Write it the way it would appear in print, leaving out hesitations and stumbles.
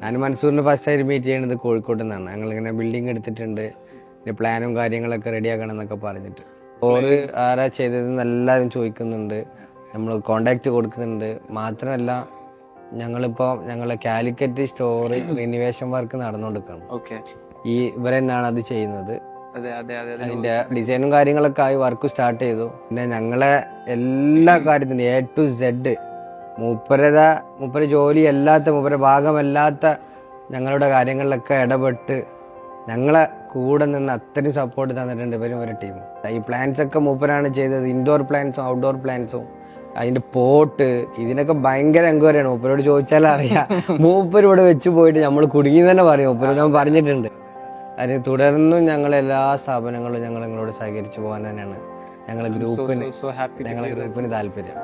ഞാൻ മൻസൂറിന് ഫസ്റ്റ് ആയിട്ട് മീറ്റ് ചെയ്യുന്നത് കോഴിക്കോട്ട് നിന്നാണ്. ഞങ്ങളിങ്ങനെ ബിൽഡിംഗ് എടുത്തിട്ടുണ്ട്, പ്ലാനും കാര്യങ്ങളൊക്കെ റെഡിയാക്കണം എന്നൊക്കെ പറഞ്ഞിട്ട്. സ്റ്റോറ് ആരാ ചെയ്തതെന്ന് എല്ലാവരും ചോദിക്കുന്നുണ്ട്, നമ്മൾ കോണ്ടാക്ട് കൊടുക്കുന്നുണ്ട്. മാത്രമല്ല ഞങ്ങളെ കാലിക്കറ്റ് സ്റ്റോറ് റിനിവേഷൻ വർക്ക് നടന്നുകൊണ്ടിരിക്കുകയാണ്. ഇവർ തന്നെയാണ് അത് ചെയ്യുന്നത്. അതിന്റെ ഡിസൈനും കാര്യങ്ങളൊക്കെ ആയി വർക്ക് സ്റ്റാർട്ട് ചെയ്തു. പിന്നെ ഞങ്ങളെ എല്ലാ കാര്യത്തിനും A to Z മൂപ്പര ജോലി അല്ലാത്ത, മൂപ്പര ഭാഗമല്ലാത്ത ഞങ്ങളുടെ കാര്യങ്ങളിലൊക്കെ ഇടപെട്ട് ഞങ്ങളെ കൂടെ നിന്ന് അത്രയും സപ്പോർട്ട് തന്നിട്ടുണ്ട് ഇവരും ഒരു ടീം. ഈ പ്ലാൻസ് ഒക്കെ മൂപ്പരാണ് ചെയ്തത്. ഇൻഡോർ പ്ലാൻസും ഔട്ട്ഡോർ പ്ലാൻസും അതിന്റെ പോട്ട് ഇതിനൊക്കെ ഭയങ്കര എൻക്വയറിയാണ്. മൂപ്പരോട് ചോദിച്ചാൽ അറിയാം. മൂപ്പര് ഇവിടെ വെച്ച് പോയിട്ട് നമ്മൾ കുടുങ്ങി തന്നെ പറയും. മൂപ്പരോട് ഞാൻ പറഞ്ഞിട്ടുണ്ട്. അതിന് തുടർന്നും ഞങ്ങളെല്ലാ സ്ഥാപനങ്ങളും ഞങ്ങൾ നിങ്ങളോട് സഹകരിച്ചു പോകാൻ തന്നെയാണ് ഞങ്ങളെ ഗ്രൂപ്പിന് താല്പര്യം.